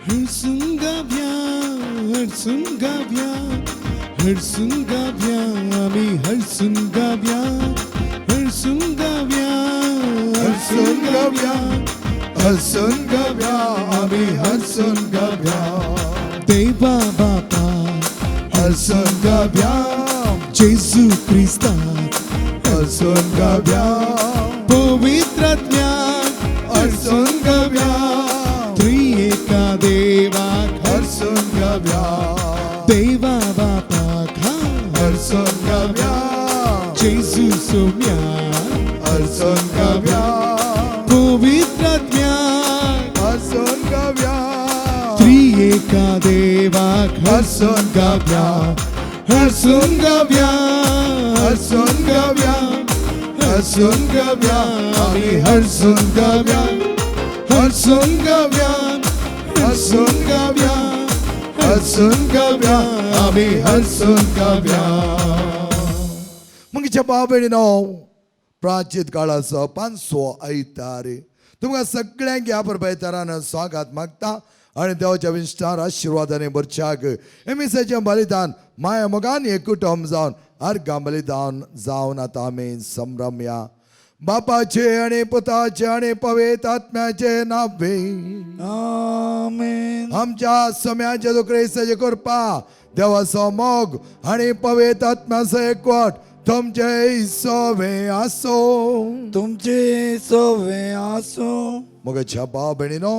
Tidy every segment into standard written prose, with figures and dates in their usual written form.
हर्सुंगाभ्या हर्सुंगाभ्या हर्सुंगाभ्या आम्ही हर्सुंगाभ्या हर्सुंगाभ्या हर्सुंगाभ्या हर्सुंगाभ्या आम्ही हर्सुंगाभ्या देवा बापा हर्सुंगाभ्या जेजू ख्रिस्ता हर्सुंगाभ्या पवित्रात्म्या हर्सुंगाभ्या त्रिएका देवा हर्सुंगाभ्या देवा बापा खा हर्सुंगाभ्या जेजू सोम्या हर्सुंगाभ्या पवित्रात्म्या हर्सुंगाभ्या त्रिएका देवा हर्सुंगाभ्या हर्सुंगाभ्या हर्सुंगाभ्या हर्सुंगाभ्या आम्ही हर्सुंगाभ्या हर्सुंगाभ्या हर्सुंगाभ्या हर्सुंगाभ्या आम्ही हर्सुंगाभ्या. मग बाब भयणीनो प्राचीन काळाचो 500 आयतार तुमकां सगळ्यांक ह्या परबायतारान स्वागत मागता आणि देवाच्या विस्तार आशिर्वादाने भरच्याक एमिसाचें बलिदान माया मोगान एक कुटुंब जावन अर्घां बलिदान जावन आतां आमी संभ्रमया. बापाचे आणि पुताचे आणि पवित्र आत्म्याचे नावे आमेन. आमच्या सम्याचे दुख्रेसाचे कृपा देवाचो मोग आणि पवित्र आत्म्याचो एकवट तुमचे सोवे आसो तुमचे सोवे आसो. मोगाच्या भाव भयणीनो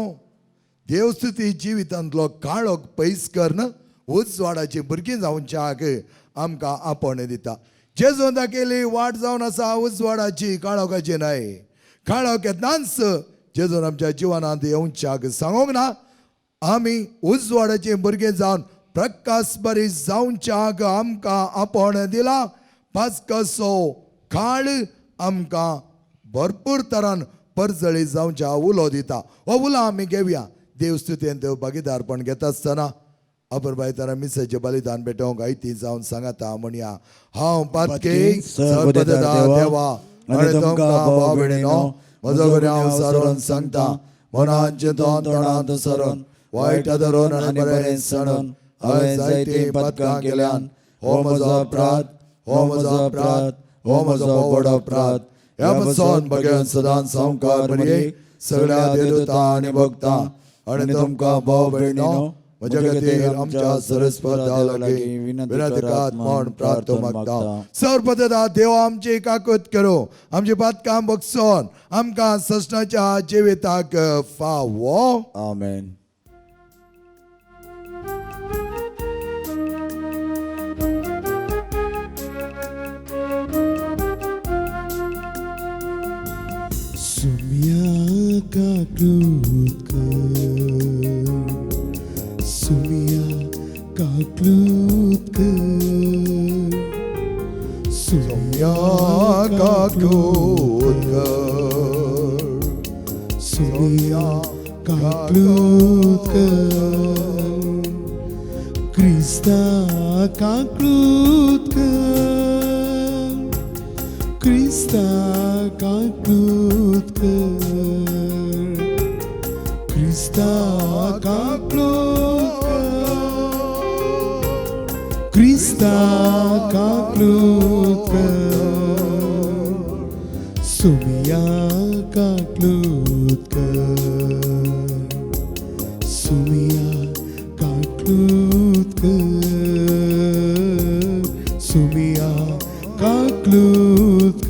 देवस्तुती जिवितांतलो काळोख पयस करन उजवाडाची भुरगीं जावच्याक आमकां आपण दिता. जेजून दाखयली वाट जावन आसा उजवाडाची काळोखाची न्हय. काळोख येताच जेजून आमच्या जिवनांत येवच्याक सांगूंक ना. आमी उजवाडाची भुरगीं जावन प्रकाश बरी जावच्याक आमकां आपण दिला. पास्कसो काळ आमकां भरपूर तरान परजळी जावच्या उलो दिता. हो उलो आमी घेवया. देवस्तुतेंत भागीदारपण घेता आसतना अपर बायतारा मिसाचे बलिदान भेटोवंक आयती जावन सांगाता म्हणया. हांव पातकेक सर्वपदाता देवा आनी तुमकां भाव भयणीनो म्हजो घरी हांव सारोन सांगता. मनांत चिंतून तोंडांत सरून वायट धरून आनी बरें सणून हांवें जायतीं पथकां केल्यान हो म्हजो अपराध हो म्हजो अपराध हो म्हजो व्हड अपराध. ह्या पासून भगवान सदांच संवकार बरी सगळ्या देवता आनी भक्तां आनी तुमकां भाव भयणीनो म्हज्या खातीर आमच्या सरस्वता लागीं विनंती करात म्हूण प्रार्थना मागता. सर्वपदाता देव आमची काकूत करूं आमची पातकां बगसून आमकां ससणाच्या जिविताक फावो. आमेन. सुम्या काकूत सुमिया काकलूत सोम्या काकूत सुमिया काकलूत क्रिस्ता काकलूत क्रिस्ता काकलूत क्रिस्ता काकलूत क्रिस्ता काकलूत सुमिया काकलूत सुमिया काकलूत सुमिया काकलूत.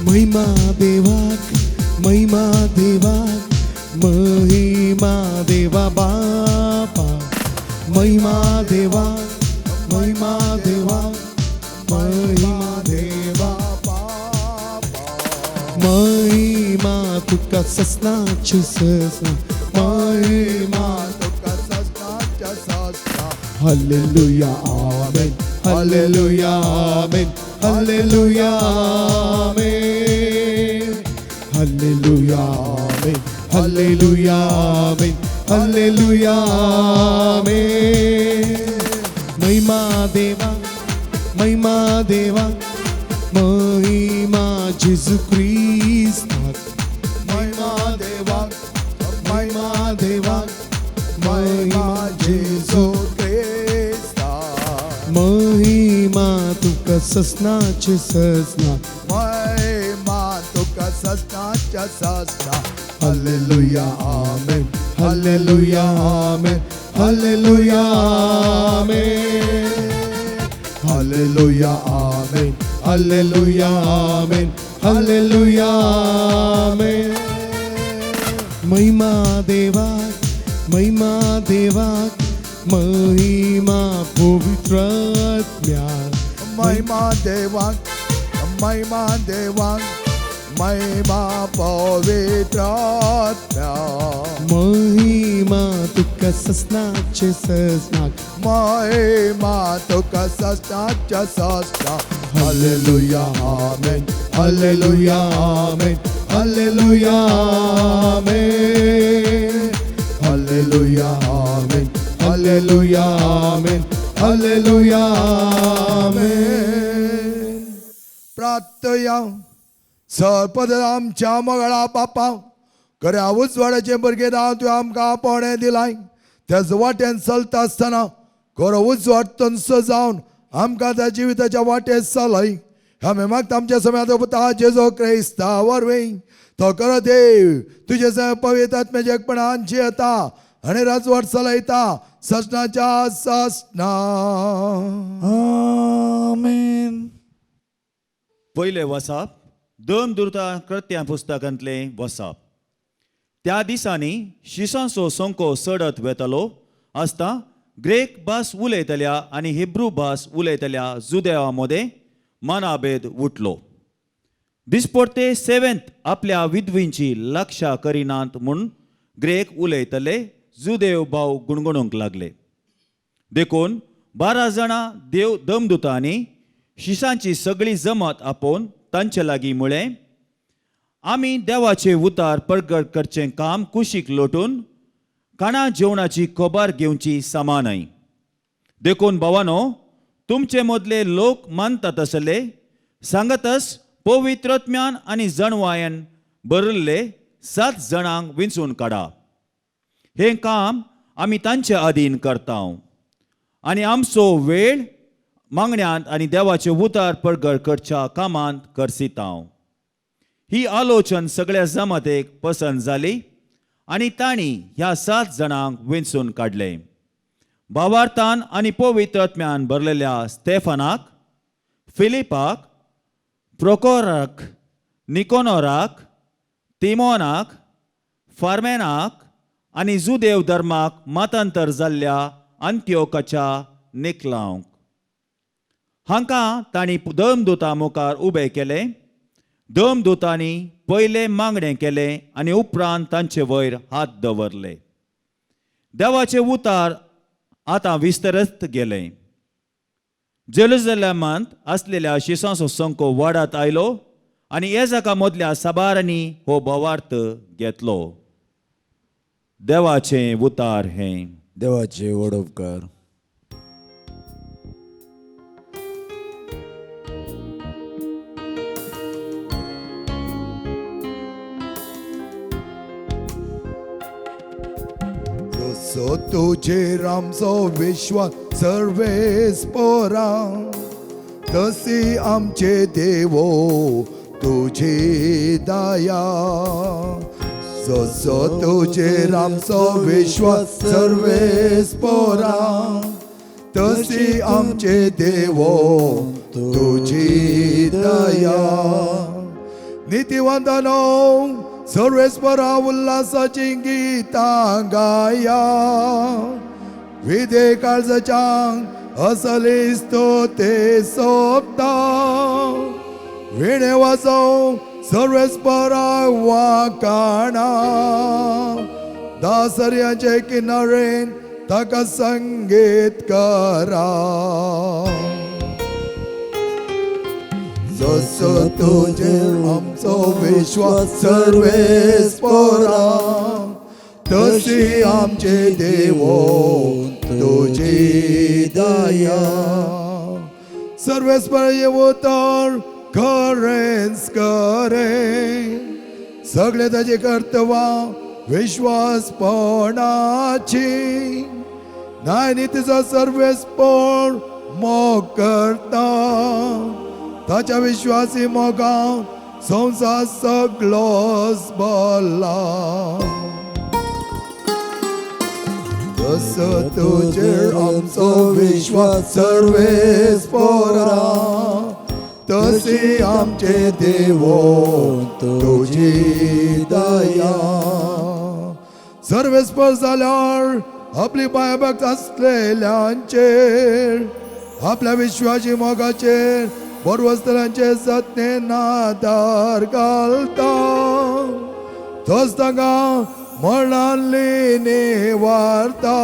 महिमा देवाक महिमा देवाक महिमा देवा बापा महिमा देवाक महिमा देवाक महिमा देवा महिमा तुका ससनाची ससना महिमा तुका ससनाच्या ससना. हालेलुया आमेन हालेलुया आमेन हालेलुया आमेन हालेलुया आमेन हालेलुया आमेन हालेलुया आमेन. महिमा देवा महिमा देवा महिमा जेजू ख्रिस्ताक. महिमा देवाक महिमा देवाक महिमा जेजू ख्रिस्ताक. महिमा तुका ससनाचे ससना. महिमा तुका ससनाच्या ससना. हालेलुया आमेन हालेलुया आमेन हालेलुया आमेन हालेलुया आमेन हालेलुया आमेन हालेलुया आमेन. महिमा देवाक महिमा देवाक महिमा पवित्र आत्म्याक. महिमा देवाक महिमा देवाक महिमा पवित्र आत्म्या. महिमा तुका ससनाचे ससनाक. महिमा तुका ससनाच्या ससना. हालेलुया आमेन हालेलुया आमेन हालेलुया आमेन हालेलुया आमेन हालेलुया आमेन हालेलुया आमेन. प्रार्थया सरपद आमच्या मगळा बापा खऱ्या उजवाड्याचे भुरगे राव तुवें आमकां आपोवणें दिलाय. त्याच वाटेन चलता आसतना खरो उजवाड तंस जावन आमकां त्या जिविताच्या वाटेर चलय. आमी मागता आमच्या समेत पुता जेजो क्रिस्ता वरवीं तो खरो देव तुजे सगळे पवित्र आत्म्याचे एकपणान जियेता आनी राजवट चलयता ससनाच्या ससना. आमेन. पहिले वसाप धर्मदूता कृत्यां पुस्तकांतले वसाप. त्या दिसांनी शिसांचो संको सडत वेतलो आसता ग्रेक भास उलयतल्या आनी हिब्रू भास उलयतल्या जुदेवा मदें मनाभेद उठलो. दिसपट्टे सेवेंत आपल्या विधवींची लक्षा करिनात म्हूण ग्रेक उलयतले जुदेव भाव गुणगुणूंक लागले. देखून 12 जाणां देव धर्मदुतांनी शिसांची सगळी जमत आपोवन तांचे लागीं म्हळें, आमी देवाचे उतार प्रगट करचें काम कुशीक लोटून खाणा जेवणाची खोबार घेवची समानाय. देखून भावानो, तुमचे मदले लोक मानतात असले सांगतस पवित्रत्म्यान आनी जणवायन भरिल्ले 7 जाणांक विंचून काडा. हें काम आमी तांचे अधीन करता आनी आमचो वेळ मागण्यांत आनी देवाचे उतार प्रगट करच्या कामांत करसिता. ही आलोचन सगळ्या जमातेक पसंत जाली आनी तांणी ह्या 7 जाणांक वेंचून काडले. भावार्थान आनी पवित्रत्म्यान भरलेल्या स्तेफानाक, फिलिपाक, प्रोकोराक, निकोनोराक, तिमोनाक, फार्मेनाक आनी जुदेव धर्माक मतांतर जाल्ल्या अंत्योकाच्या निकलांक. हांकां तांणी धर्मदुता मुखार उबे केले. धर्मदुतांनी पयले मागणें केलें आनी उपरांत तांचे वयर हात दवरले. देवाचे उतार आतां विस्तरत गेलें. जेरुसलेमांत आसलेल्या शिसांचो संको वाडत आयलो आनी येजका मदल्या साबारांनी हो भवार्थ घेतलो. देवाचें उतार हें. देवाचे वडोवकार. जसो तुजेर आमचो विश्वास सर्वेस पोरा, तशी आमचे देवो तुझी दया. जसो तुजेर आमचो विश्वास सर्वेस पोरा, तशी आमचे देवो तुझी दया. नीतिवंतानो सर्वेस्परा उल्हासाची गीतां गाया, विदे काळजाच्यान असलीस तो ते सोपता. विणे वाजोव सर्वेस्परा वाकाणा, दासऱ्याचे किनारेन ताका संगीत करा. जसो तुजेर आमचो विश्वास सर्वेस पोरा, तशी आमचे देवो तुझी दया. सर्वेस्पर येवो तर खरेंच करे, सगळे ताचे कर्तव्या विश्वासपणाची. नायनी तिचो सर्वेस्पर मोग करता, ताच्या विश्वासी मोगान संसार सगळोच भरला. तसो तुजेर आमचो विश्वास सर्वेस्परा, तशी आमचे देवो तुझी दया. सर्वेस्पर जाल्यार आपली बायभक्त असलेल्यांचेर, आपल्या विश्वाची मोगाचेर बरवस्तरांचे सत्तेन आदार घालता. तोच तांकां मरणांतली निवारता.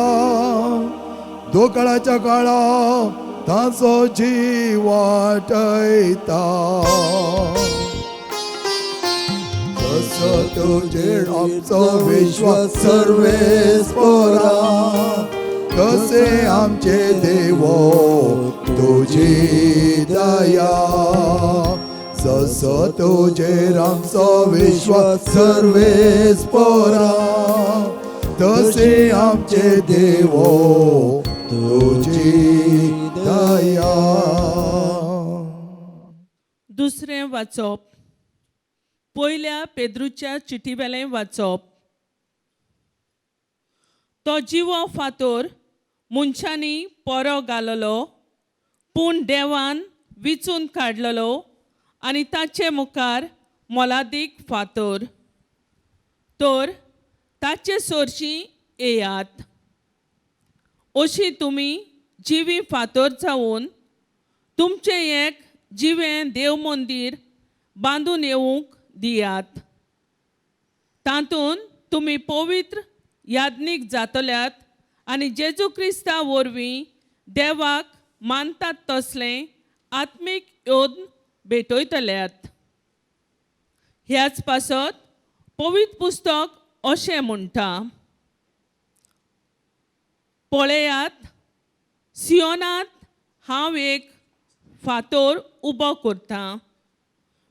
दुकाळाच्या काळात तांचो जीव वाटयता. तसो तुजेर आमचो विश्वास सर्वेस्परा, तसे आमचे देवो तुझी दया. जसो तुजेर आमचो विश्वास सर्वेस्परा, तसे आमचे देवो तुझी दया. दुसरें वाचप पयल्या पेद्रूच्या चिठीवेलें वाचप. तो जिवो फातोर मनशांनी परो घाललो, पूण देवान विचून काडलेलो आनी ताचे मुखार मोलादीक फातोर. तर ताचे सोरशीं येयात. अशी तुमी जिवी फातोर जावन तुमचें एक जिवें देव मंदीर बांदून येवंक दियात. तातूंत तुमी पवित्र याज्ञीक जातल्यात आनी जेजू क्रिस्ता वरवीं देवाक मानतात तसलें आत्मीक योद भेटयतल्यात. ह्याच पासत पवित्र पुस्तक अशें म्हणटा, पळयात सियोनात हांव एक फातोर उबो करतां,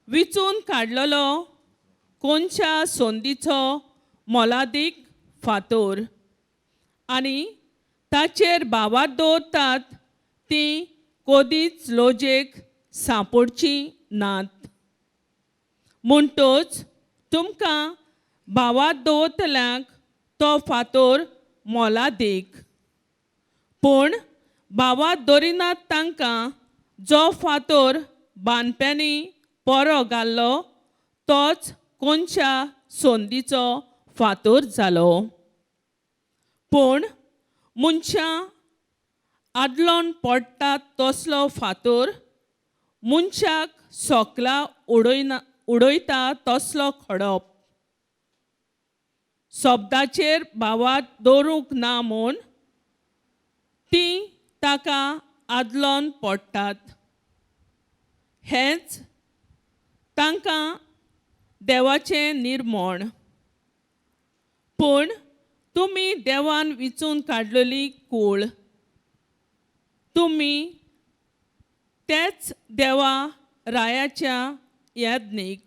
विचून काडलेलो कोनशा सोंदीचो मोलादीक फातोर. आनी ताचेर भावार दवरतात ती कोदीच लोजेक सांपडची नात. म्हणटच तुमकां भावार दवरतल्यांक तो फातोर मोलादीक. पूण भावार दवरिनात तांकां जो फातोर बांदप्यांनी परो घाल्लो तोच कोनशा सोंदीचो फातोर जालो. पूण मनशां आदलोन पडटात तसलो फातोर मनशाक सोकला उडयता तसलो खडप. शब्दाचेर भावार दवरूंक ना म्हूण ती ताका आदलोन पडटात. हेंच तांकां देवाचें निर्मण. पूण तुमी देवान विचून काडलेली कूळ. तुमी तेच देवा रायाच्या याज्ञीक.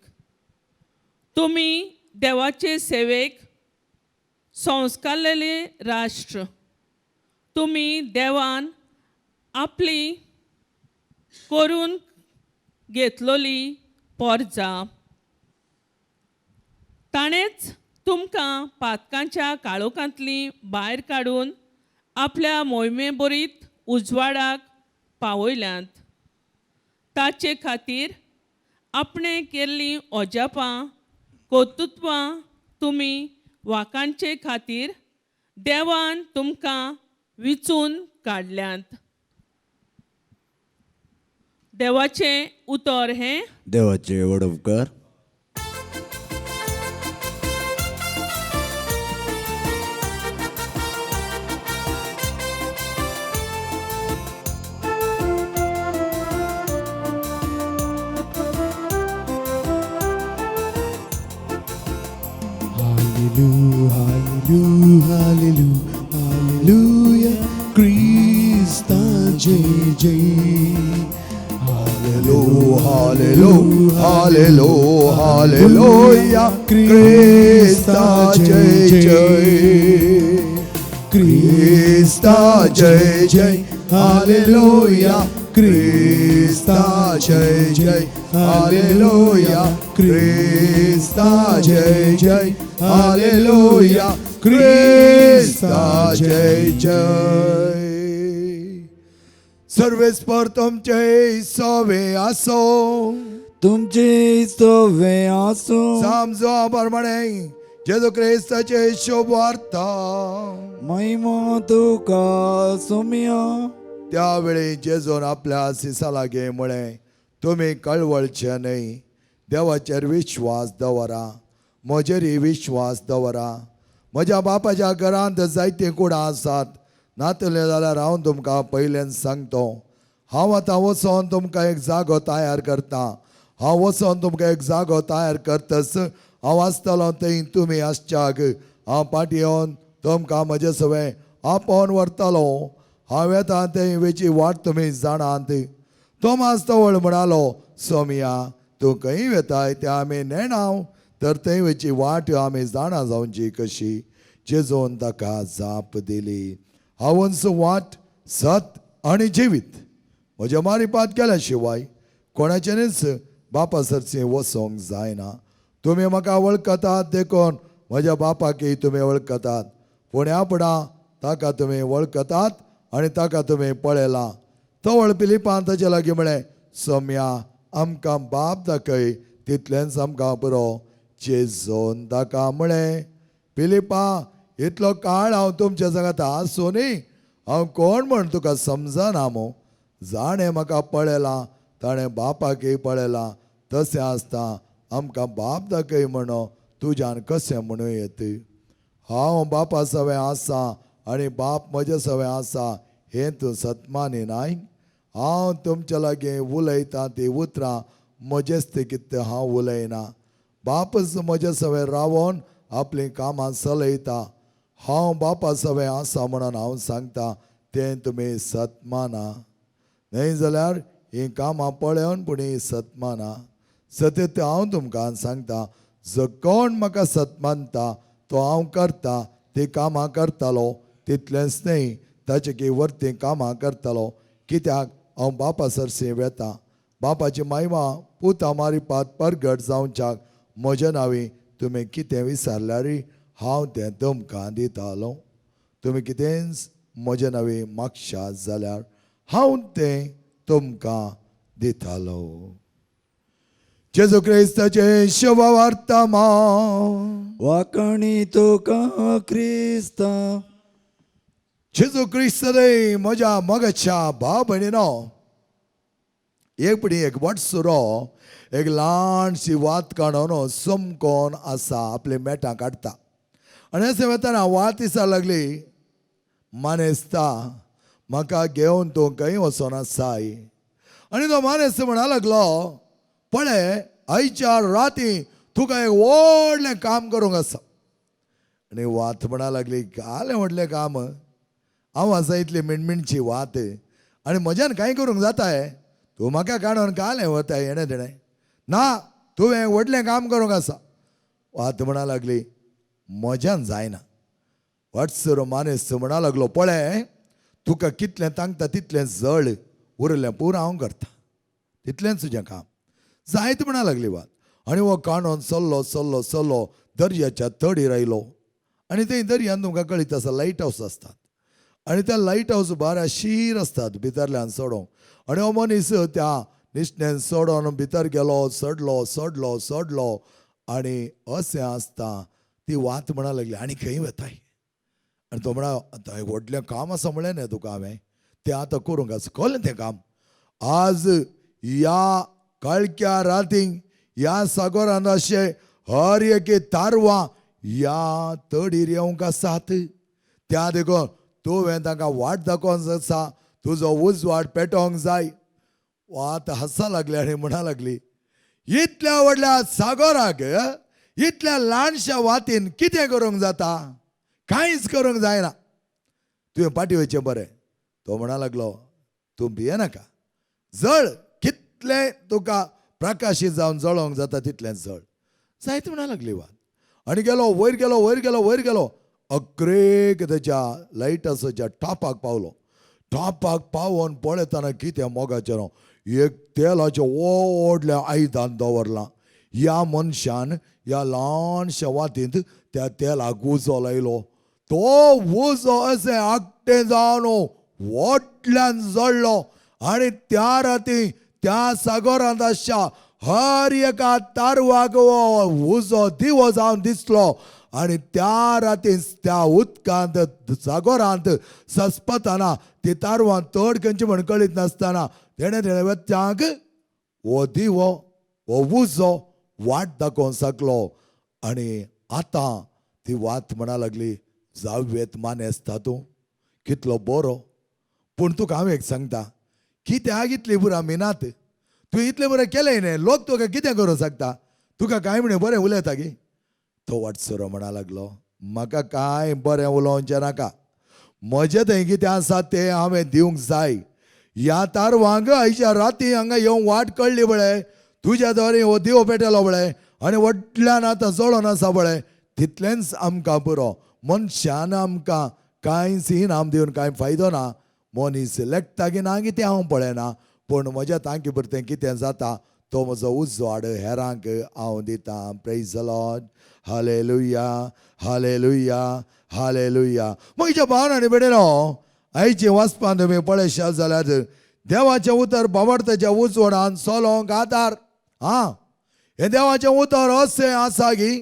तुमी देवाचे सेवेक संस्कारलेले राष्ट्र. तुमी देवान आपली करून घेतलेली परजा. ताणेंच तुमकां पातकांच्या काळोखांतली भायर काडून आपल्या मोहिमे बरीत उजवाडाक पावयल्यांत. ताचे खातीर आपणे केल्लीं ओजापां कर्तुत्वां तुमी वाकांचे खातीर देवान तुमकां विचून काडल्यांत. देवाचें उतर हें. देवाचे वर्ड ऑफ गॉड. Hallelujah, हालेलुया क्रिस्ता जय जय हालेलुया हालेलुया हालेलुया क्रिस्ता जय जय क्रिस्ता जय जय हालेलुया क्रिस्ता जय जय हालेलुया क्रिस्ता जय जय हालेलुया क्रिस्ता जय जय सर्वेस्पर तुमचे सवे असो तुमचे सवे आसो समजो प्रमाणे जेजू क्रिस्ताचे शुभ वार्ता महिमा तुका सोम्या त्यावेळी जेजून आपल्या शिसाला घे मुळे तुम्ही कळवळचे नाही देवाचेर विश्वास दवरा म्हजेरय विश्वास दवरा म्हज्या बापाच्या घरांत जायते कुडां आसात नातले जाल्यार हांव तुमकां पयलें सांगतो हांव आतां वचोन तुमकां एक जागो तयार करता हांव वचोन तुमकां एक जागो तयार करतस हांव आसतलो थंय तुमी आसच्याक हांव फाटीं येवन तुमकां म्हजे सवय आपोवन व्हरतलो हांव येता थंय वेची वाट तुमी जाणात तोमास तवळ म्हणालो सोमिया तूं खंय वेताय तें आमी नेणाव तर थंय वेची वाट आमी जाणा जावची कशी जेजून ताका जाप दिली हांवच वाट सत आनी जिवीत म्हज्या मारिपात केल्या शिवाय कोणाचेंच बापा सरचें वसोंक जायना तुमी म्हाका वळखतात देखून म्हज्या बापाकय तुमी वळखतात पूण ह्या फुडां ताका तुमी वळखतात आनी ताका तुमी पळयला तवळ पिलिपान ताचे लागीं म्हळें सोम्या आमकां बाप दाखय तितलेंच आमकां पुरो जेजून ताका म्हळें पिलिपा इतलो काळ हांव तुमच्या जगात आसूं न्ही हांव कोण म्हण तुका समजना मो जाणें म्हाका पळयलां ताणें बापाकय पळयलां तशें आसता आमकां बाप दाखय म्हणो तुज्यान कशें म्हणूं येत हांव बापा सवें आसा आनी बाप म्हजे सवें आसा हें तूं सतमानी नाय हांव तुमच्या लागीं उलयतां ती उतरां म्हजेच ते कितें हांव उलयना बापच म्हजे सवें रावोन आपलीं कामां चलयता हांव बापा सवें आसा म्हणून हांव सांगता तें तुमी सतमाना न्हय जाल्यार हीं कामां पळयोन पूण हीं सतमाना सतत हांव तुमकां सांगता जो कोण म्हाका सतमानता तो हांव करता ती कामां करतालो तितलेंच न्हय ताचे की वर्ती कामां करतालो कित्याक हांव बापा सरशी वेतां बापाची महिमा पुता मारिपात परगट जावच्याक म्हज्या नांवी तुमी कितें विचारल्यार हांव तें तुमकां दितालो तुमी कितेंच म्हज्या नांवी मागशात जाल्यार हांव तें तुमकां दितालो जेजू क्रिस्ताचे शुभ वार्ता वाकणी तुका क्रिस्ता जेजू क्रिस्त रे म्हज्या मगच्या भाव भयणीनो एक वटसुरो एक ल्हानशी वात काडून समकोन आसा आपले मेटां काडटा आनी अशें वेताना वात दिसा लागली मानेस्ता म्हाका घेवन तूं खंय वचोन आसाय आनी तो मानेस्त म्हणा लागलो पळय आयच्या राती तुका एक व्हडलें काम करूंक आसा आनी वात म्हणा लागली कालें व्हडलें काम हांव आसा इतली मिणमिणची वात आनी म्हज्यान कांय करूंक जाताय तूं म्हाका काडून कालें वताय हेणें तेणें ना तुवें व्हडलें काम करूंक आसा वात म्हणा लागली म्हज्यान जायना वट्सर मानेस्त म्हणा लागलो पळय तुका कितलें तांगता तितलें जड उरलें पुरो हांव करता तितलेंच तुजें काम जायत म्हणा लागली वात आनी हो काणून चल्लो चल्लो चल्लो दर्याच्या तडीर आयलो आनी थंय दर्यान तुमकां कळीत आसा लायट हावस आसतात आनी त्या लायट हावस बाराशीर आसतात भितरल्यान सोडोंक आनी हो मनीस त्या निश्णेन सोडोन भितर गेलो चडलो चडलो चडलो आनी अशें आसता ती वात म्हणा लागली आनी खंय वताय आनी तो म्हणा आतां व्हडलें काम आसा म्हणलें न्ही तुका हांवें तें आतां करूंक आसा कसलें तें काम आज ह्या काळक्या रातींक ह्या सागोरान अशें हर एके तारवां ह्या तडीर येवंक आसात त्या देखून तुवें तांकां वाट दाखोवंक आसा तुजो उजवाड पेटोवंक जाय वात हांसा लागली आनी म्हणा लागली इतल्या व्हडल्या सागोराक इतल्या ल्हानशा वातीन कितें करूंक जाता कांयच करूंक जायना तुवें पाठीवयचें बरें. तो म्हणा लागलो तूं भियेनाका, जळ कितलें तुका प्रकाशीत जावन जळोवंक जाता तितलें जळ. जायत म्हणा लागली वात. आनी गेलो वयर गेलो वयर गेलो वयर गेलो अग्रेक तेच्या लायटाच्या टॉपाक पावलो. टॉपाक पावोन पळयतना कितें मोगाचें एक तेलाचें व्हडलें आयदान दवरलां. ह्या मनशान ह्या ल्हानशा वातींत त्या तेलाक उजो लायलो. तो उजो अशें आकटें जावन व्हडल्यान जळ्ळो आनी त्या राती त्या सागरांत आसच्या हर एका तारवाक उजो दिवो जावन दिसलो. आनी त्या राती त्या उदकांत सागरांत सस्पताना ती तारवां तड खंयची म्हण कळीत नासतना तेणें वेत्यांक हो दिवो हो उजो वाट दाखोवन सकलो. आनी आतां ती वात म्हणा लागली जावेत मानेस्त तातूं कितलो बरो. पूण तुका हांव एक सांगता, कित्याक इतली पुरो आमी नात. तुवें इतलें बरें केलें न्ही, लोक तुका कितें करूं शकता. तुका कांय म्हणें बरें उलयता गी. तो वाटसरो म्हणा लागलो म्हाका कांय बरें उलोवचें नाका. म्हजें थंय कितें आसा तें हांवें दिवंक जाय. ह्या तारवांक आयच्या राती हांगा येवंक वाट कळ्ळी बळे, तुज्या द्वारे हो दिवो पेटयलो बळे आनी व्हडल्यान आतां जळोन आसा बळे. तितलेंच आमकां पुरो. मनशान आमकां कांयच इनाम दिवन कांय फायदो ना. मनीस लेखता की ना कितें हांव पळयना, पूण म्हज्या तांकी परतें कितें जाता तो म्हजो उजवाड हेरांक हांव दितां. Praise the Lord. हालेलुया हालेलुया हालेलुया. म्हज्या भावनांनी बेडेनो आयची वाचपान तुमी पळयशात जाल्यार देवाचें उतर बाबडतेच्या उजवाडान सोलोंक आदार. हें देवाचें उतर अशें आसा की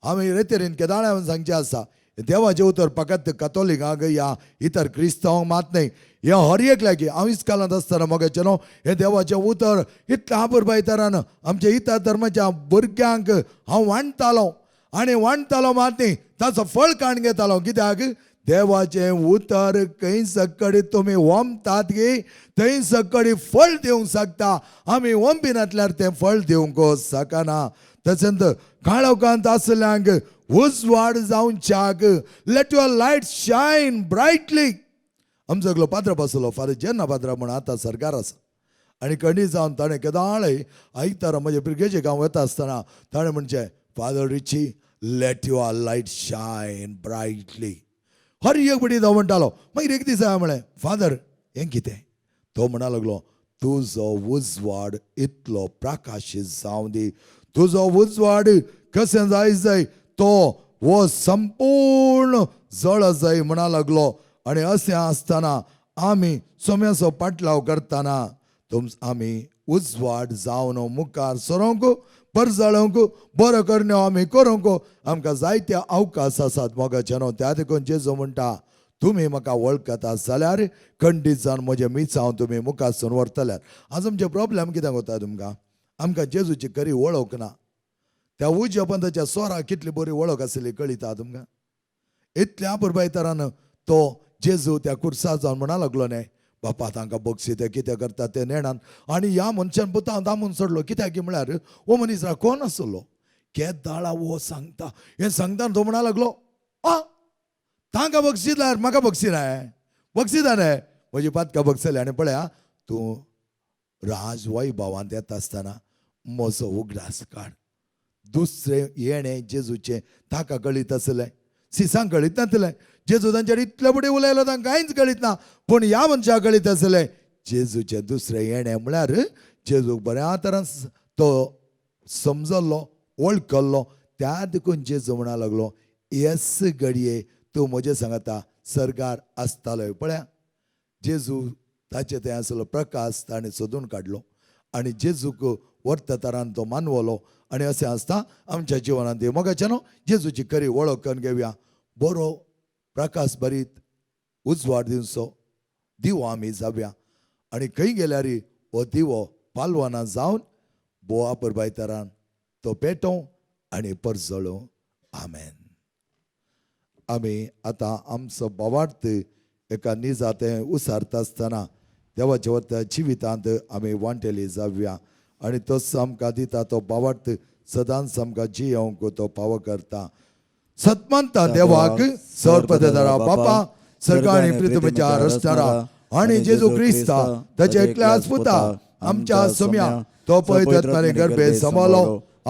आमी रेतीरीन केदाळ्यान सांगचें आसा. देवाचें उतर फकत कथोलिकांक या इतर क्रिस्तांवांक मात न्ही, हें हर एक लागी. हांव इस्कालांत आसतना मोगाचें न्हू हें देवाचें उतर इतल्या आपुरबाय तरान आमच्या इतर धर्माच्या भुरग्यांक हांव वांडटालो आनी वांडटालो मात न्ही ताचो फळ काण घेतालो. कित्याक देवाचें उतर खंय सकडी तुमी वमतात की थंय सकडी फळ दिवंक शकता. आमी वंपिनातल्यार तें फळ दिवंक शकना. तशेंच काळोखांत आसल्यांक उजवाड जावच्याक लेट युअर लायट शायन ब्रायटली. आमचो एकलो पाद्र बसलो फादर जेन्ना पाद्र म्हूण आतां सरकार आसा. आनी कणी जावन ताणें केदाळय आयतारा म्हजे पिरगेचे गांव वता आसतना ताणें म्हणचें फादर रिची लेट युअर लायट शायन ब्रायटली. हर एक बडी जावं म्हणटालो. मागीर एक दीस हांवें म्हळें फादर हें कितें. तो म्हणा लागलो तुजो उजवाड इतलो प्रकाशीत जावं दी. तुजो उजवाड कशें जाय तो वो संपूर्ण जळ जाय म्हणा लागलो. आनी अशें आसतना आमी सोम्याचो पाटलाव करतना आमी उजवाड जावन मुखार सरोंक परजळोवंक बरो करण्यो आमी करूंक आमकां जायते अवकाश आसात मोगाचें न्हू. त्या देखून जेजू म्हणटा तुमी म्हाका वळखता जाल्यार खंडीत जावन म्हजें मिचांव तुमी मुखारसून व्हरतल्यार. आज आमचे प्रॉब्लेम कित्याक वता तुमकां आमकां जेजूची खरी वळख ना. त्या उज्या पंथाच्या स्वराक कितली बरी वळख आसली कळिता तुमकां. इतल्या पुरबाय तरान तो जेजू त्या कुर्सार जावन म्हणा लागलो न्ही बापा तांकां बक्षी ते कितें करता ते नेणान. आनी ह्या मनशान पुतां दामून सोडलो. कित्याक की म्हळ्यार हो मनीस कोण आसलो केदाळा वो सांगता. हें सांगता तो म्हणा लागलो तांकां बक्षिदार म्हाका बक्षिनाय बक्षिदार न्हय म्हजी पातकां बक्षले. आनी पळया तूं राज वैभवांत येता आसतना म्हजो उगडास काड. दुसरें येणें जेजूचें ताका कळीत आसलें सिसांक कळीत नासलें. जेजू तांचेर इतले बडी उलयलो तांकां कांयच कळीत ना. पूण ह्या मनशाक कळीत आसलें जेजूचें दुसरें येणें म्हळ्यार जेजूक बऱ्या तरान तो समजल्लो वळखल्लो. त्या देखून जेजू म्हणा लागलो येस घडये तूं म्हजे सांगता सरकार आसतालोय. पळया जेजू ताचे थंय आसलो प्रकाश ताणें सोदून काडलो आनी जेजूक वर्त तरान तो मानवलो. आनी अशें आसता आमच्या जिवनांत मोगाचें न्हू जेजूची खरी वळख करून घेवया. बरो प्रकाश भरीत उजवाड दिवचो दिवो आमी जावया. आनी खंय गेल्यार हो दिवो पालवाना जावन बोवा परबाय तरान तो पेटोव आनी परजळो. आमेन. आमी आतां आमचो बोवार्थ एका निजातें उसारता आसतना देवाच्या वता जिवितांत आमी वांटेली जावया. आनी तोच आमकां दिता तो बोवार्थ सदांच आमकां जियोंक तो फावो करता. सत्मंता देवाक सर्पदारा बापा सर्ग आणि पृथ्वीच्या रचणारा आणि जेजू क्रिस्ता ताचे एकल्याच पुता आमच्या सोम्या तो पवित्रात्म्याने गर्भे सांभाळलो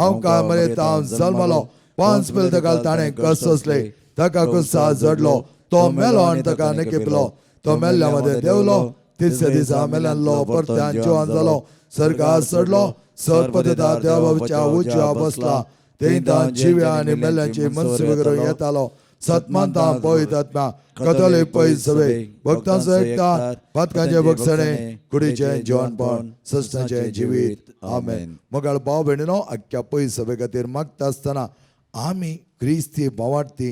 आमकां मरेतां जल्मलो 5 पिलतकाल ताणें कसले ताका कुस्सा जडलो तो मेलो आणि ताका निकेपलो तो मेल्ल्या मध्ये देवलो तिसऱ्या दिसा मेल्यांलो परत्यान जिवंत जालो सर्गात चडलो सर्पदेता देवाच्या उजव्या बसला तेन्ना जिव्या आणि मेल्यांची मनसुबी करून येतालो सत्मांता पवित्रात्म्या कथोलिक पळय सभे भक्तांचो एकता पातकांचे भक्षणे कुडीचे जेवणपण सस्तांचे जिवीत आमेन. मोगाळ भाव भयणीनो आख्या पळय सभे खातीर मागता आसतना आमी क्रिस्ती भावार्थी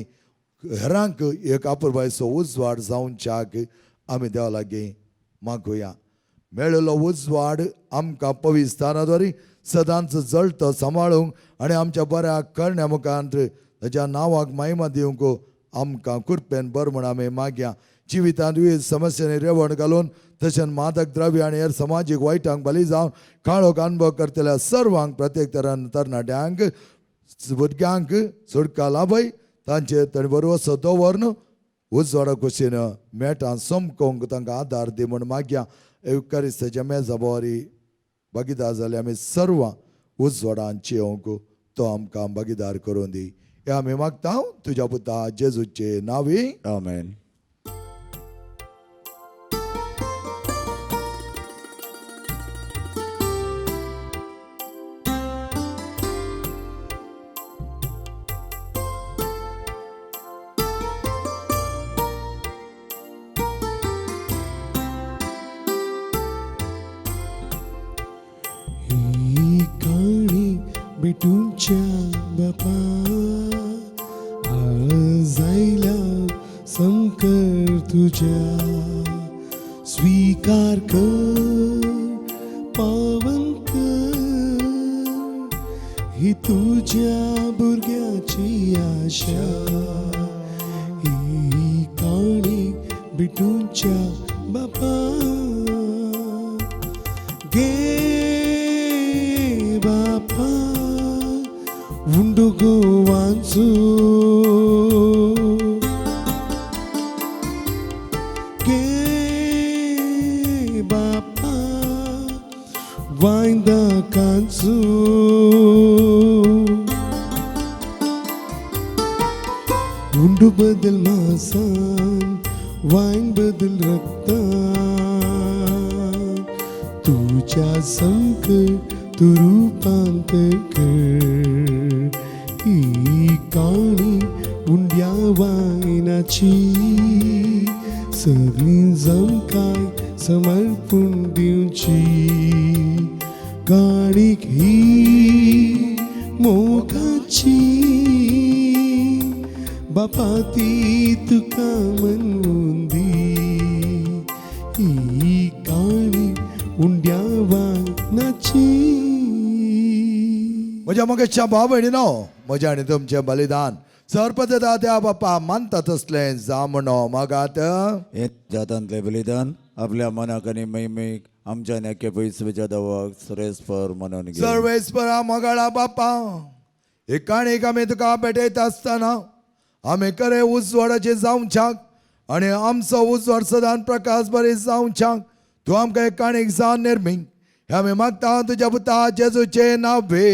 हेरांक एक आपुरबायचो उजवाड जावच्याक आमी देवा लागीं मागुया. मेळिल्लो उजवाड आमकां पवित्र स्थानाद्वारी सदांच जळटो सांबाळूंक आनी आमच्या बऱ्या करण्या मुखांत ताच्या नांवाक महिमा दिवंक आमकां कृपेन बर म्हण आमी मागया. जिवितांत विविध समस्यांनी रेवण घालून तशेंच मादक द्रव्य आनी हेर समाजीक वायटांक बली जावन काळोख अनुभव करतल्या सर्वांक प्रत्येक तरणाट्यांक भुरग्यांक सुटका लाभय तांचेर ताणें बरोबर सतो व्हरून उजवाडा कुशीन मेळटा सोमकोंक तांकां आदार दी म्हण मागया. एवकारिस्ताच्या मेजा बोवारी भागीदार जाले आमी सर्वां उजवाडांची येवंक तो आमकां भागीदार करून दी हे आमी मागता तुज्या पुता जेजूचे नांवी आमेन. ही काणी बिटूच्या बापा आज आयला संकर तुझ्या स्वीकार कर पावन कर ही तुझ्या भुरग्याची आशा ही काणी बिटूच्या बापा गे बापा उंडुगो वांचू गे बापा वायंदा कांचू उंडू बदल मासान वाईन बदल रक्तान तुझ्या संकट तू रूपांतर कर ही काणी उंड्या वायनाची सगळी जमकाय समर्पण दिवची काणीक ही मोगाची बापा ती तुका म्हणून दी ही काणी उंड्या वायनाची. म्हज्या मोगेच्या भाव भयणीनो म्हजें आनी तुमचें बलिदान सर्पदेता त्या बापा मानता तसलें जा म्हणो मागात. हे जातांतले बलिदान आपल्या मनाक आनी मैमीक आमच्या नेके पयसवेच्या देवाक सरेस्पर म्हणून घे. सर्वेस्परा मोगाळा बापा हे काणीक आमी तुका भेटयता आसतना आमी खरे उजवाडाचे जावच्याक आनी आमचो उजवाड सदांच प्रकाश बरी जावच्याक तूं आमकां एक काणीक जावन निर्मी हे आमी मागता तुज्या पुता जेजूचे नांवे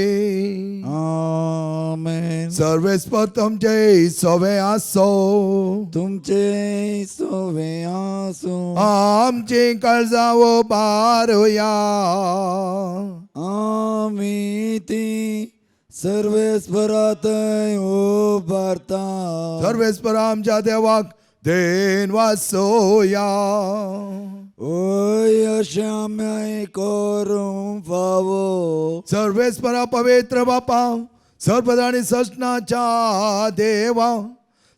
आमेन. सर्वेस्पर तुमचे सोवे आसो तुमचे सोवे आसूं आमची काळजां उबारुया आमी ती सर्वेस्परांतय उबारता. सर्वेस्पर आमच्या देवाक देन वासोया ओय अशें आमी करूं फावो. सर्वेस्परा पवित्र बापा सर्पद आणि सष्णाच्या देवा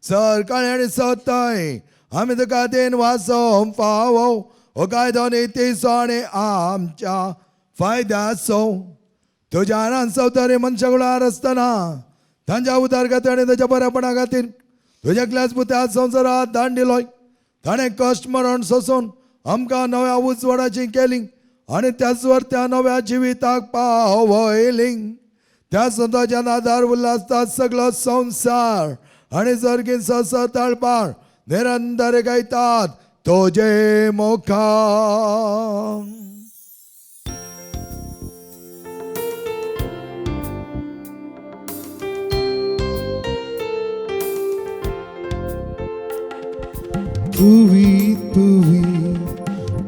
सरकाळी आणि सतय आमी तुका देन वासो फावो हो कायदो नितीचो आणि आमच्या फायद्याचो तुज्या आरान सवतरी मनशा कुळार आसतना तांच्या उदार खातीर आनी ताच्या बऱ्यापणा खातीर तुज्या एकल्याच पुत्या संवसारांत दान दिलोय. ताणें कश्ट मरण सोसून आमकां नव्या उजवाडाची केली आनी त्याच वर त्या नव्या जिविताक पावयली. त्या संताच्या आदार उल्हासतात सगळो संवसार आणि सर्गीन सस तळपार निरंतर गायतात तुझे मोखा. पुवी पुवी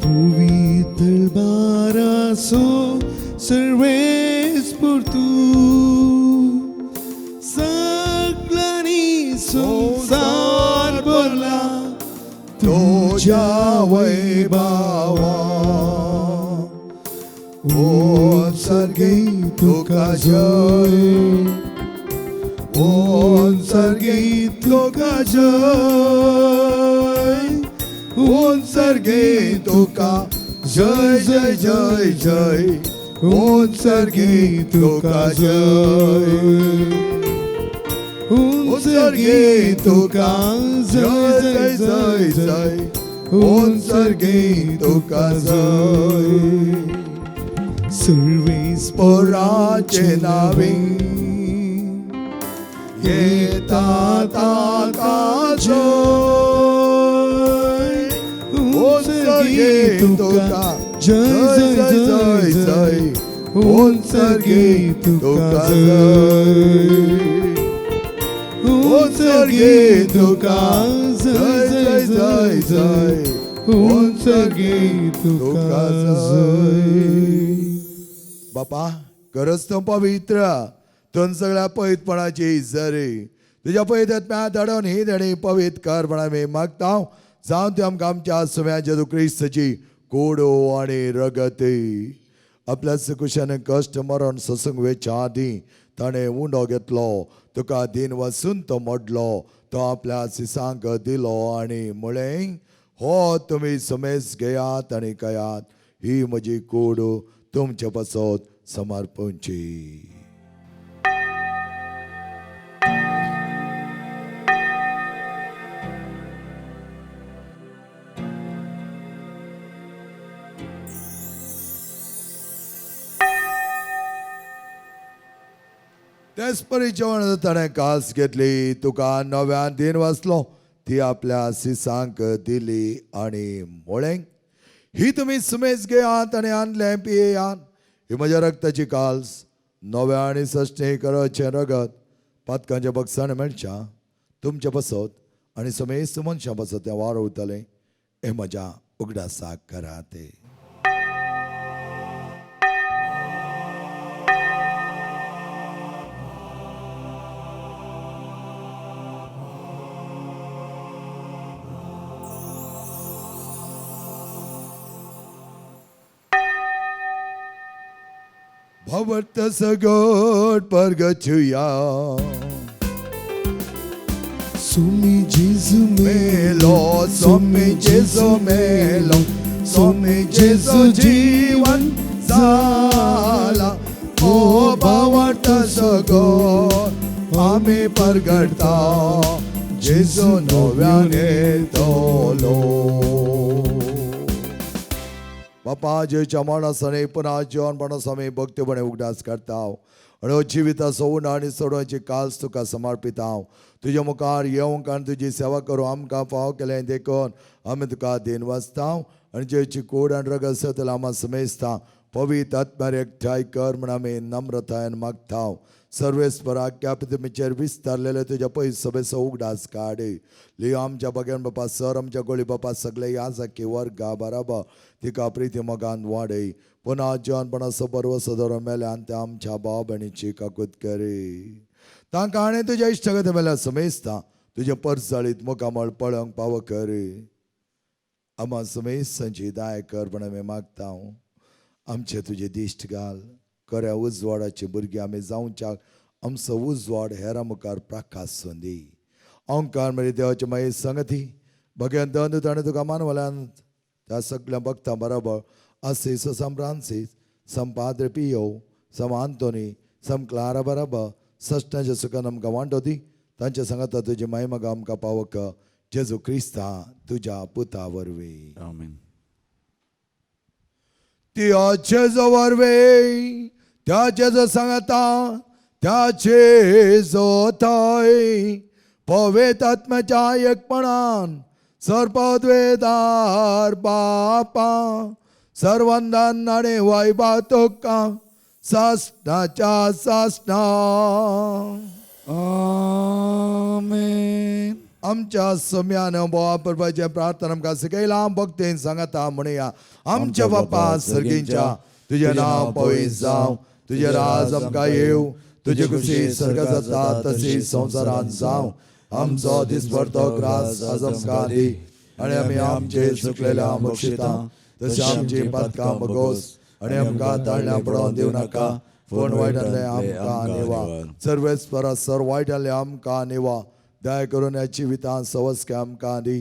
पुवी तळबारासो सर्वेस पुरतू सगळ्यांनी संसार बोला तुझ्या वैभवा. ओ सर्गे तुका जय, ओ सर्गे तुका जय, ओ सर्गे तुका जय जय जय जय, ओ सर्गे तुका जय, ओ सर्गे तुका जय जय जय जय, ओ सर्गे तुका जय. सर्वेस पोराचे नावे येतात आता जय, ओ सर्गे तुका जय जय जय जय, ओ सर्गे तुका जय, ओ सर्गे तुका जय जय जय जय, ओ सर्गे तुका जय. बापा खरंच तो पवित्र तुन सगळ्या पवित्रपणाची इजरे तुझ्या पवित्रात्म्या धडून ही धडी पवित्र कर म्हणा मी मागता. जाऊन ते आमकां आमच्या सुम्या जेजू क्रिस्ताची कोडो आणि रगते आपल्या सुकुशाने कष्ट मरण ससंग वेच्या आधी ताणें उंडो घेतलो, तुका दिन वसून तो मोडलो, तो आपल्या सिसांक दिलो आणि म्हळें हो तुमी समेस घेयात आणि कयात, ही म्हजी कूड तुमचे पासत समर्पणची. तेच परी जेवण ताणें कास घेतली, तुका नव्यान दिन वाचलो, ती आपल्या सिसांक दिली आणि म्हळें ही तुमी सुमेस घेयात आणि आणलें पियेयात, ही म्हज्या रक्ताची काल्स नव्या आणि सश्टे करचे रगत पातकांच्या बक्षान मेळच्या तुमचे बसत आणि समेस मनशां बसत तें वारवतलें, हे म्हज्या उगडासाक करात. भवत सगोट परगचुया सोमी जेजू मेलो, सोमी जेजू मेलो, सोमी जेजू जीवन जाला. ओ भावत सगोट आम्ही परगडता, जेजू नव्याने तोलो. बापा जेच्या माणसाने पुन्हा जेवणपणास आम्ही भक्तीपणे उगडास करता आणि जिविता सोडून आणि सोडोवची काल्स तुका समर्पिता. तुझ्या मुखार येवंक आनी तुजी सेवा करूं आमकां फाव केलें देखून आमी तुका दिन वाचता आणि जेची कूड आनी रगत सतल आम्हा समेजता. पवित्र आत्म्यार एकठांय कर म्हण आमी नम्रतायेन मागता. सर्वेस्परा आख्या पितमीचेर विस्तारलेले तुझ्या पयस सभेचो उगडास काड. लियो आमच्या बगेन बापा सर आमच्या गोळी बापा सगळे याजाकी वर्गा बराबर तिका प्रिती मोगान वाडय. पुन्हा जेवणपणाचो पर्व सदरो मेले आनी ते आमच्या भाव भयणीची काकूत करी. तांकां आनी तुज्या इश्टगत मेल्या समेजता. तुजे परसाळीत मुखामळ पळोवंक पाव कर. आम्हा समेसांची दाय कर म्हण आमी मागता. आमचे तुजे दिश्ट घाल. खऱ्या उजवाडाची भुरगीं आमी जावच्याक आमचो उजवाड हेरां मुखार प्रकाशन दी. ओंकार मेळी देवाचे मागीर संगती भगवान दंदूत आनी तुका मानवल्यान त्या सगळ्या भक्तां बरोबर असीस सम फ्रांसीस सम पाद्रे पियो सम आंतोनी सम क्लारा बरोबर सश्टांच्या सुखान आमकां वांटो दी. तांच्या सांगाता तुजी महिमा आमकां पावक जेजू क्रिस्ता तुज्या पुता वरवीं. आमेन. त्या जेजू वरवीं त्या जेजू सांगता त्या जेजू थंय पवित्र आत्म्याच्या एकपणान सर्पद्वेदार बापा सर्वंदान आणि वैभव तुका सासनाच्या सासना आमेन. आमच्या सम्यान बोवा परबाचे प्रार्थना आमकां सकयला भक्तीन सांगता म्हणया आमच्या बापा सर्गींच्या तुझे नाव पवित्र जावं तुझे राज आमकां येवं तुझे खुशी सर्ग जाता तशी संवसारांत जावं आमचो दिसभरतो ग्रास आज आमकां दी आनी आमी आमचे चुकलेल्या बक्षिता तशी आमची पातकां बगोस आनी आमकां ताळण्या पडोवन दिवं नाका पूण वायटांतले आमकां निवा सर्वेस परस सर वायटांतले आमकां निवा दया करून ह्या जिवितांत सवस्के आमकां दी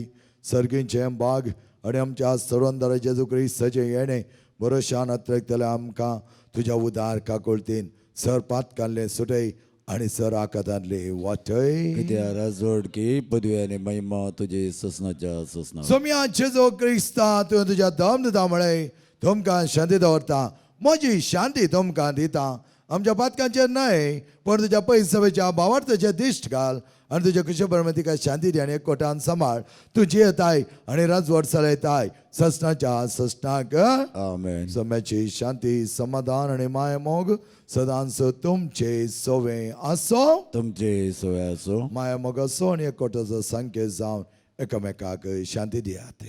सर्गींचे बाग आनी आमच्या सर्वंदर जेजू क्रिस्ताचे येणे बरोशान अत्रेकतले आमकां तुज्या उदार काकुळतीन सर पातकांतले सुटय आनी सर आकांतांतले वाटय कित्या राजवड की पदवी आनी महिमा तुजे ससनाच्या ससना सोम्याचे जो क्रिस्ता तुवें तुज्या दम दिता म्हळें तुमकां शांती दवरता म्हजी शांती तुमकां दिता आमच्या पातकांचेर न्हय पण तुज्या पयसवेच्या भावार्थाचे दिश्ट घाल आनी तुज्या कुशे परमे तिका शांती दी आनी एकवटान सांबाळ तूं जियेताय आनी राजवट चलयताय ससनाच्या ससनाक आमेन. सोम्याची शांती समाधान आनी माय मोग सदांच तुमचे सोवे आसो तुमचे सोय असो माया मोग असो आनी एकवटाचो संकेत जावन एकामेकाक शांती दियात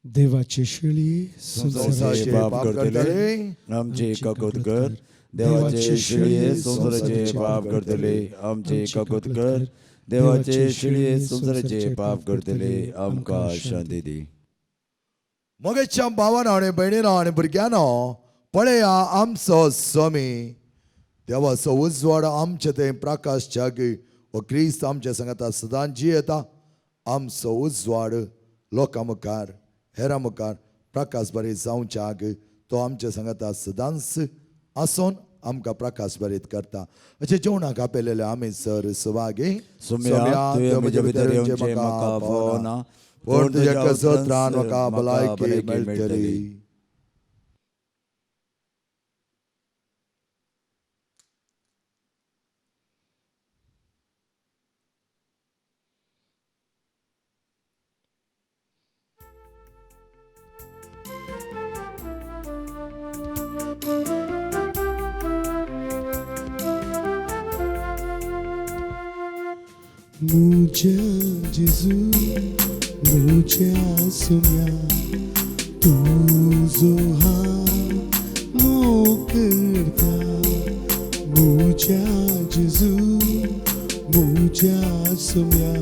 देवाची शिळी संसाराचे पाप पाप करतले करतले आमचे काकोत कर देवाचे शिळये संसाराचे पाप करतले आमचे काकोत कर देवाचे शिळये संसाराचे पाप करतले आमकां शांती दी. मोगेच्या भावानो आनी भयणीनो आनी भुरग्यानो पळया आमचो स्वामी देवाचो उजवाड आमचे ते प्रकाश जागी हो क्रिस्त आमच्या सांगता सदां जियेता आमचो उजवाड लोकां मुखार हेरां मुखार प्रकाश बरी जावच्याक तो आमच्या सांगता सदांच आसून आमकां प्रकाश बरीत करता अशें जेवणाक आपयलेले आमी सर सुवागे सोम्या तुवें म्हज्या भितर येवचें म्हाका फावना पूण तुज्या कसोत्रान म्हाका भलायकी मेळटली मुझ्या जेजू मुझ्या सोम्या तुझो हात मोकरता मुझ्या जेजू मुझ्या सोम्या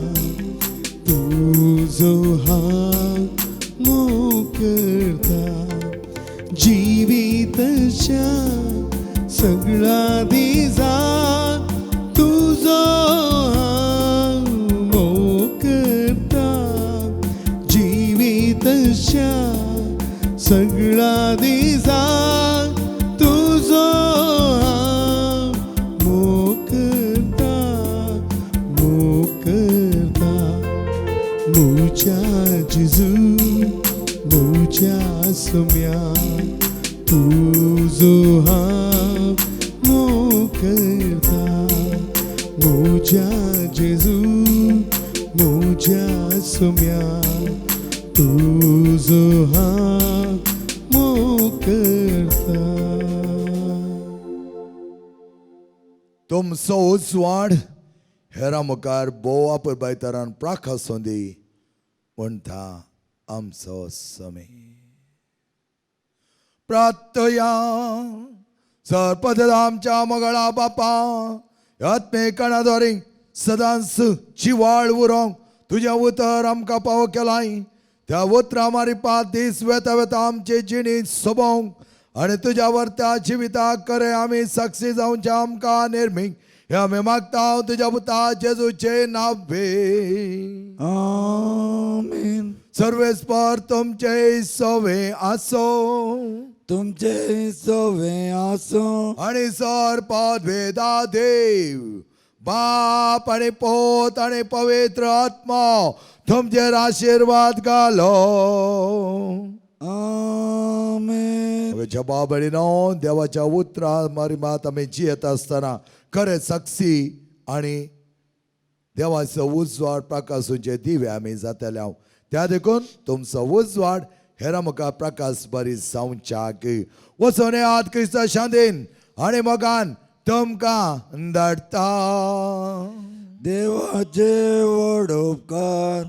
तुझो हात मोकरता जिवितच्या सगळा दिसा तुझो सगळा दिसा तुझो मोकरता मोकरता मुझ्या जेजू मुझ्या सोम्या तुझो मोकरता मुझ्या जेजू मुझ्या सोम्या तुझो मोकरता तुमचो उजवाड हेरां मुखार बोवा परबायतारान प्रकाशों दी म्हणटा आमचो समय प्रार्थया सरपद आमच्या मगळा बापा आत्मेकणाद्वारे सदांच जिवाळ उरोंक तुझ्या उतर आमकां पावो केलाय त्या उतरां मारी 5 दीस वेता वेता आमचे जिणी सोबोंक आनी तुज्या वर्त्या जिविताक करे आमी साक्षी जावचे आमकां निर्मीक हे आमी मागता तुज्या पुता जेजूचे नावे आमेन. सर्वेस्पर तुमचे सोवे आसो तुमचे सोवे आसो आणि सर पदवेदा देव बाप आणि पोत आणि पवित्र आत्मा तुमचेर आशीर्वाद घालो आमेन. जबाब बळीनो देवाच्या उतरा मात आम्ही जियेत असताना खरे साक्षी आणि देवाचो उजवाड प्रकाशूचे दिवे आम्ही जातले त्या देखून तुमचो उजवाड हेरा मुखार प्रकाश बरी जावच्याक वचोन आत क्रिस्ता शांतीन आणि मोगान तुमकां धाडटा देवाचे व्हड उपकार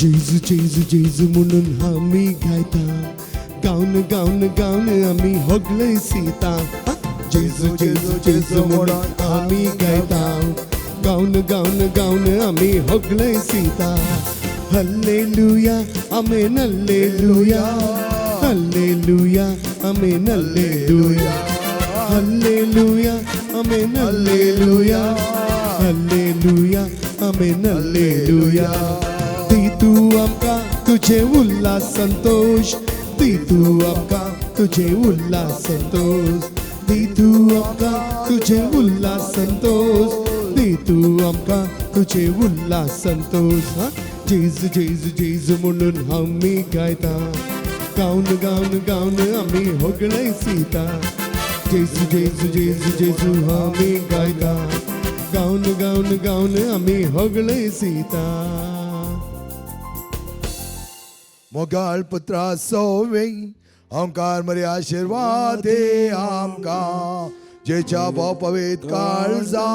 जेजू जेजू जेजू म्हणून आम्ही गायता गावन गावन गावन आम्ही होगलय सीता जेजू जेजू जेजू म्हणून आम्ही गायता गावन गावन गावन आम्ही होगलय सीता हल्लेलुया आमेन हल्लेलुया हल्लेलुया आमेन हल्लेलुया हल्लेलुया आमेन हल्लेलुया हल्लेलुया आमेन हल्लेलुया दी तू आमका तुझे उल्हास संतोष दी तू आमका तुझे उल्हास संतोष दी तू आमका तुझे उल्हास संतोष दी तू आमका तुझे उल्हास संतोष जेजू जेजू जेजू म्हणून आम्ही गायता गावन गावन गावन आम्ही होगलय सीता जेजू जेजू जेजू जेजू आम्ही गायता गावन गावन गावन आम्ही होगलय सीता मोगाळ पुत्रा सोवे ओंकार मरे आशीर्वाद दे आमकां जेच्या भोव पवित्र काळजा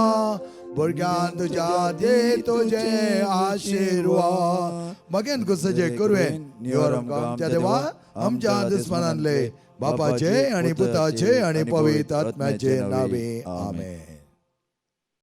भुरग्यां तुज्या दे तुझे आशीर्वाद मगेन कुसजे कुरवेन निवर आमकां आमच्या देवा आमच्या दुस्मनांतले बापाचे आणि पुताचे आणि पवित्र आत्म्याचे नावे आमेन.